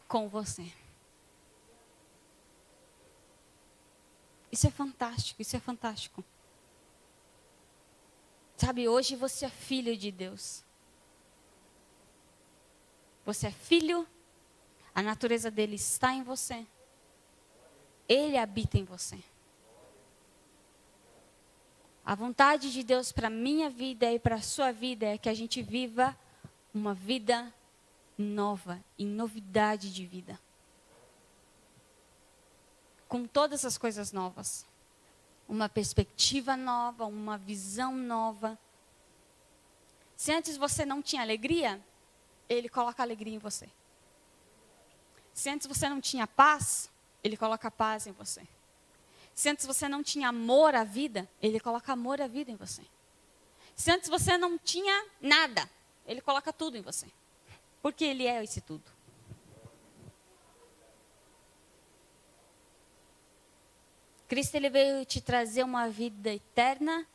Com você. Isso é fantástico, isso é fantástico. Sabe, hoje você é filho de Deus. Você é filho, a natureza dele está em você. Ele habita em você. A vontade de Deus para a minha vida e para a sua vida é que a gente viva uma vida nova, em novidade de vida. Com todas as coisas novas. Uma perspectiva nova, uma visão nova. Se antes você não tinha alegria, Ele coloca alegria em você. Se antes você não tinha paz, Ele coloca paz em você. Se antes você não tinha amor à vida, Ele coloca amor à vida em você. Se antes você não tinha nada, Ele coloca tudo em você. Porque Ele é esse tudo. Cristo, Ele veio te trazer uma vida eterna,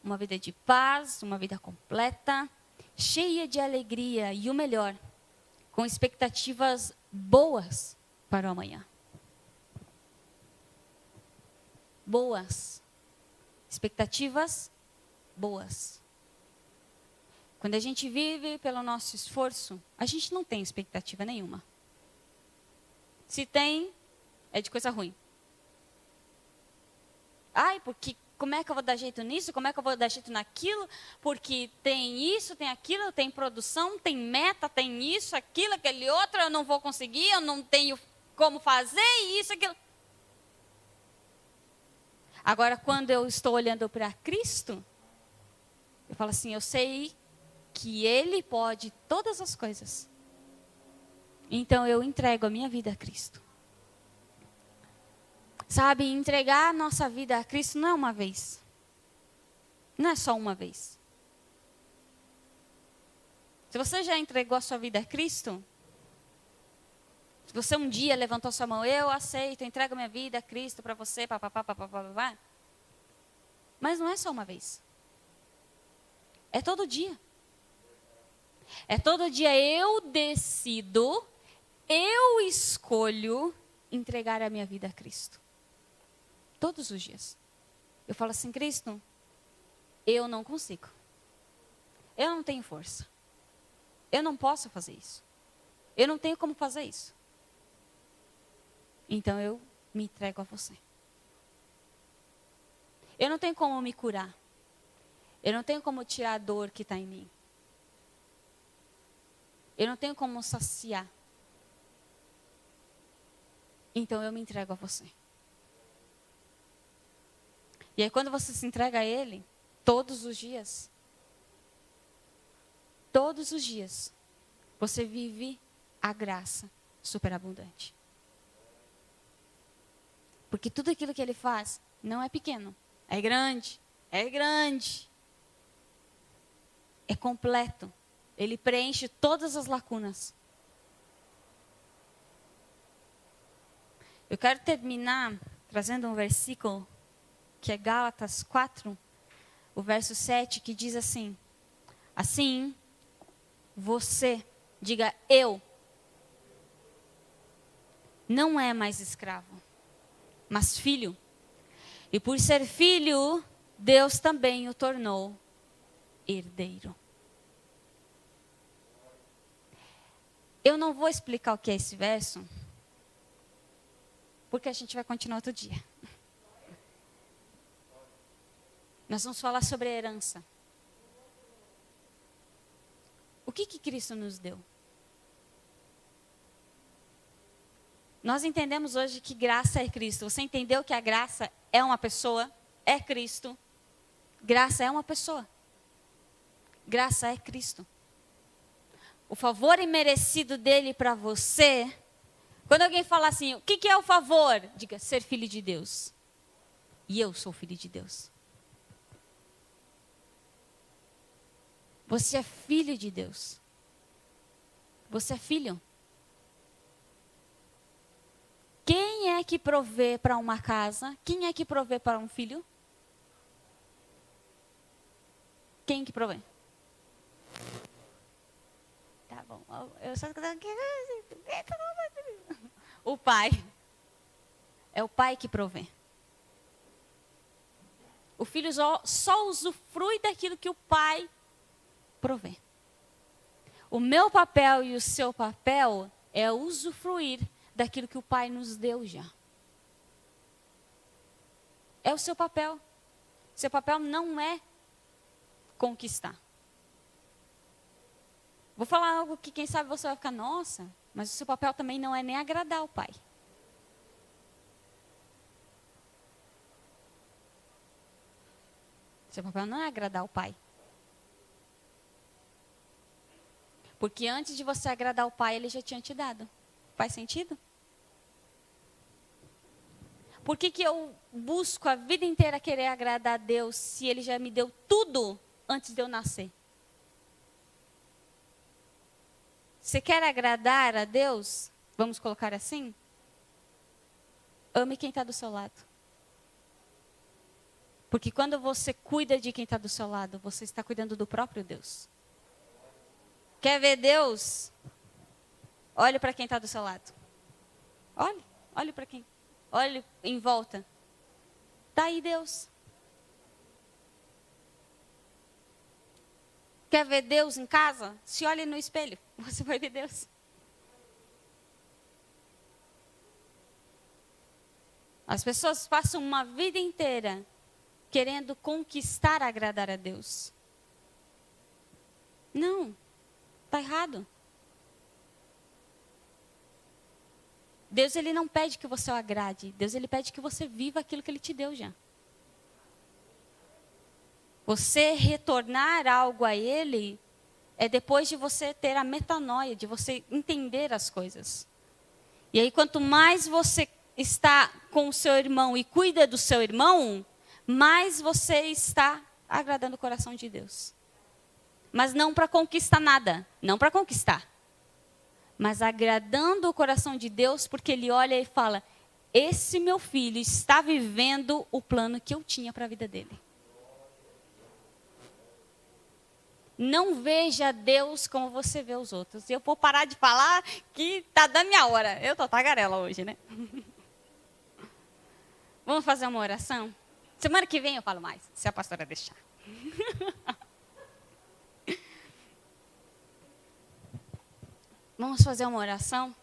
uma vida de paz, uma vida completa, cheia de alegria e o melhor, com expectativas boas para o amanhã. Boas. Expectativas boas. Quando a gente vive pelo nosso esforço, a gente não tem expectativa nenhuma. Se tem, é de coisa ruim. Ai, porque como é que eu vou dar jeito nisso? Como é que eu vou dar jeito naquilo? Porque tem isso, tem aquilo, tem produção, tem meta, tem isso, aquilo, aquele outro, eu não vou conseguir, eu não tenho como fazer, isso, aquilo. Agora, quando eu estou olhando para Cristo, eu falo assim, eu sei que Ele pode todas as coisas. Então, eu entrego a minha vida a Cristo. Sabe, entregar a nossa vida a Cristo não é uma vez. Não é só uma vez. Se você já entregou a sua vida a Cristo, se você um dia levantou sua mão, eu aceito, entrego a minha vida a Cristo para você, papapá, papapá. Mas não é só uma vez. É todo dia. É todo dia eu decido, eu escolho entregar a minha vida a Cristo. Todos os dias. Eu falo assim, Cristo, eu não consigo. Eu não tenho força. Eu não posso fazer isso. Eu não tenho como fazer isso. Então eu me entrego a você. Eu não tenho como me curar. Eu não tenho como tirar a dor que está em mim. Eu não tenho como saciar. Então eu me entrego a você. E aí quando você se entrega a Ele, todos os dias, você vive a graça superabundante. Porque tudo aquilo que Ele faz não é pequeno, é grande, é completo. Ele preenche todas as lacunas. Eu quero terminar trazendo um versículo que é Gálatas 4, o verso 7, que diz assim: assim, você, diga eu, não é mais escravo, mas filho. E por ser filho, Deus também o tornou herdeiro. Eu não vou explicar o que é esse verso, porque a gente vai continuar outro dia. Nós vamos falar sobre a herança. O que Cristo nos deu? Nós entendemos hoje que graça é Cristo. Você entendeu que a graça é uma pessoa? É Cristo. Graça é uma pessoa. Graça é Cristo. O favor imerecido dele para você. Quando alguém fala assim, o que é o favor? Diga, ser filho de Deus. E eu sou filho de Deus. Você é filho de Deus. Você é filho. Quem é que provê para uma casa? Quem é que provê para um filho? Quem que provê? Tá bom. Eu só... O pai. É o pai que provê. O filho só usufrui daquilo que o pai provê. O meu papel e o seu papel é usufruir daquilo que o pai nos deu já. É o seu papel. Seu papel não é conquistar. Vou falar algo que quem sabe você vai ficar, nossa, mas o seu papel também não é nem agradar o pai. Seu papel não é agradar o pai. Porque antes de você agradar o pai, ele já tinha te dado. Faz sentido? Por que eu busco a vida inteira querer agradar a Deus se ele já me deu tudo antes de eu nascer? Você quer agradar a Deus? Vamos colocar assim? Ame quem está do seu lado. Porque quando você cuida de quem está do seu lado, você está cuidando do próprio Deus. Quer ver Deus? Olhe para quem está do seu lado. Olhe para quem. Olhe em volta. Está aí Deus. Quer ver Deus em casa? Se olhe no espelho, você vai ver Deus. As pessoas passam uma vida inteira querendo conquistar, agradar a Deus. Não, está errado. Deus, ele não pede que você o agrade. Deus, ele pede que você viva aquilo que ele te deu já. Você retornar algo a ele é depois de você ter a metanoia, de você entender as coisas. E aí, quanto mais você está com o seu irmão e cuida do seu irmão, mais você está agradando o coração de Deus. Mas não para conquistar nada, não para conquistar. Mas agradando o coração de Deus, porque ele olha e fala, esse meu filho está vivendo o plano que eu tinha para a vida dele. Não veja Deus como você vê os outros. E eu vou parar de falar que está da minha hora. Eu estou tagarela hoje, né? Vamos fazer uma oração? Semana que vem eu falo mais, se a pastora deixar. Vamos fazer uma oração?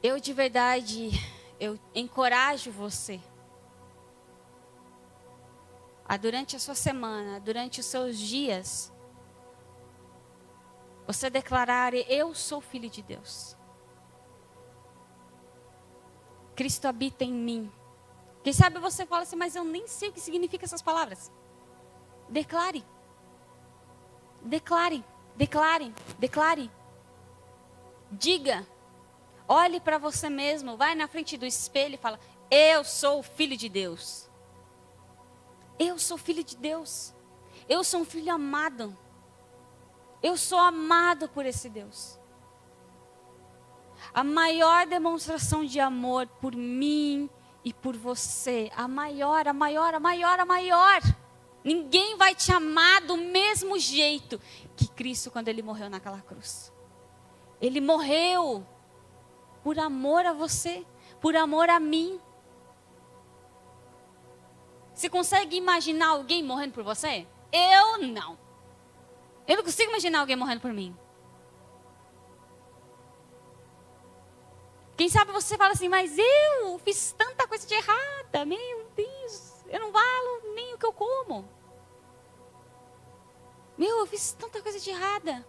Eu de verdade, eu encorajo você a durante a sua semana, durante os seus dias, você declarar, eu sou filho de Deus. Cristo habita em mim. Quem sabe você fala assim, mas eu nem sei o que significa essas palavras. Declare. Declare. Declare, declare. Diga. Olhe para você mesmo, vai na frente do espelho e fala, eu sou filho de Deus. Eu sou filho de Deus. Eu sou um filho amado. Eu sou amado por esse Deus. A maior demonstração de amor por mim e por você, a maior. Ninguém vai te amar do mesmo jeito que Cristo quando ele morreu naquela cruz. Ele morreu por amor a você, por amor a mim. Você consegue imaginar alguém morrendo por você? Eu não. Eu não consigo imaginar alguém morrendo por mim. Quem sabe você fala assim, mas eu fiz tanta coisa de errada, meu Deus, eu não valo nem o que eu como. Eu fiz tanta coisa de errada.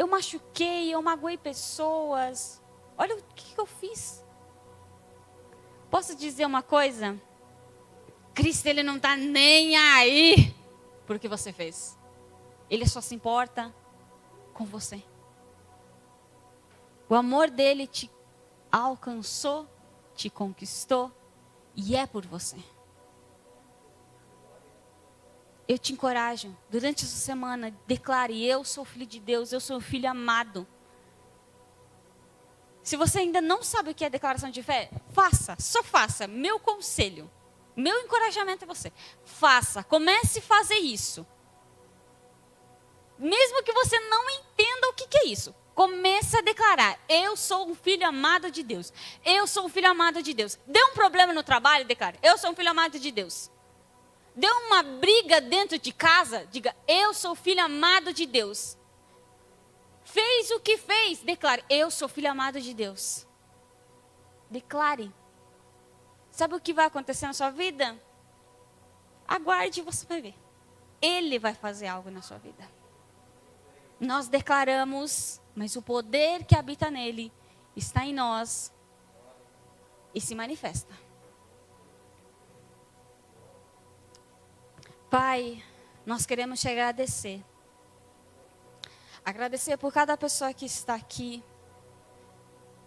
eu machuquei, eu magoei pessoas. Olha o que eu fiz. Posso dizer uma coisa? Cristo, ele não está nem aí por o que você fez. Ele só se importa com você. O amor dele te alcançou, te conquistou e é por você. Eu te encorajo, durante essa semana, declare: eu sou filho de Deus, eu sou filho amado. Se você ainda não sabe o que é declaração de fé, faça, só faça. Meu conselho, meu encorajamento é você. Faça, comece a fazer isso. Mesmo que você não entenda o que é isso. Comece a declarar: eu sou um filho amado de Deus. Eu sou um filho amado de Deus. Deu um problema no trabalho, declare: eu sou um filho amado de Deus. Deu uma briga dentro de casa, diga: eu sou filho amado de Deus. Fez o que fez, declare: eu sou filho amado de Deus. Declare. Sabe o que vai acontecer na sua vida? Aguarde e você vai ver. Ele vai fazer algo na sua vida. Nós declaramos, mas o poder que habita nele está em nós e se manifesta. Pai, nós queremos te agradecer. Agradecer por cada pessoa que está aqui,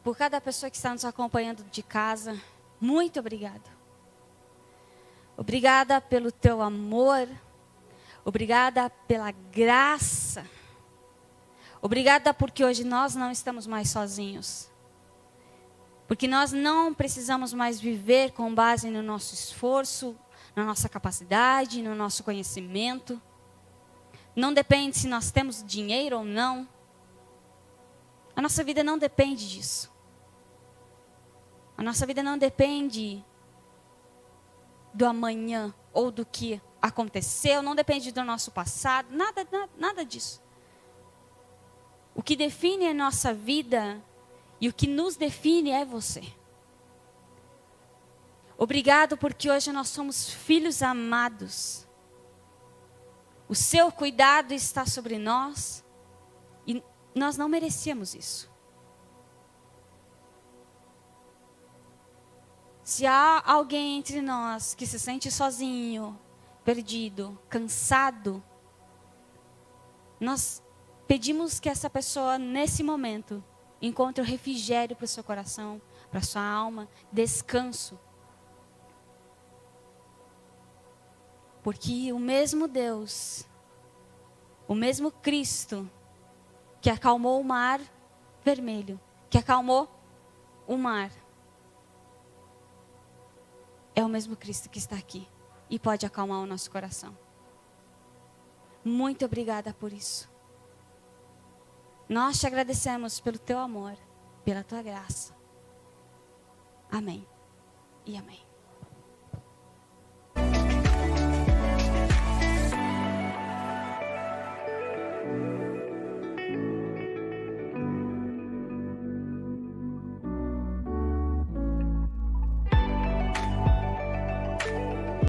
por cada pessoa que está nos acompanhando de casa. Muito obrigada. Obrigada pelo teu amor. Obrigada pela graça. Obrigada porque hoje nós não estamos mais sozinhos. Porque nós não precisamos mais viver com base no nosso esforço, na nossa capacidade, no nosso conhecimento. Não depende se nós temos dinheiro ou não. A nossa vida não depende disso. A nossa vida não depende do amanhã ou do que aconteceu, não depende do nosso passado, nada disso. O que define a nossa vida e o que nos define é você. Obrigado porque hoje nós somos filhos amados. O seu cuidado está sobre nós e nós não merecíamos isso. Se há alguém entre nós que se sente sozinho, perdido, cansado, nós pedimos que essa pessoa, nesse momento, encontre o refrigério para o seu coração, para a sua alma, descanso. Porque o mesmo Deus, o mesmo Cristo, que acalmou o mar vermelho, que acalmou o mar, é o mesmo Cristo que está aqui e pode acalmar o nosso coração. Muito obrigada por isso. Nós te agradecemos pelo teu amor, pela tua graça. Amém e amém.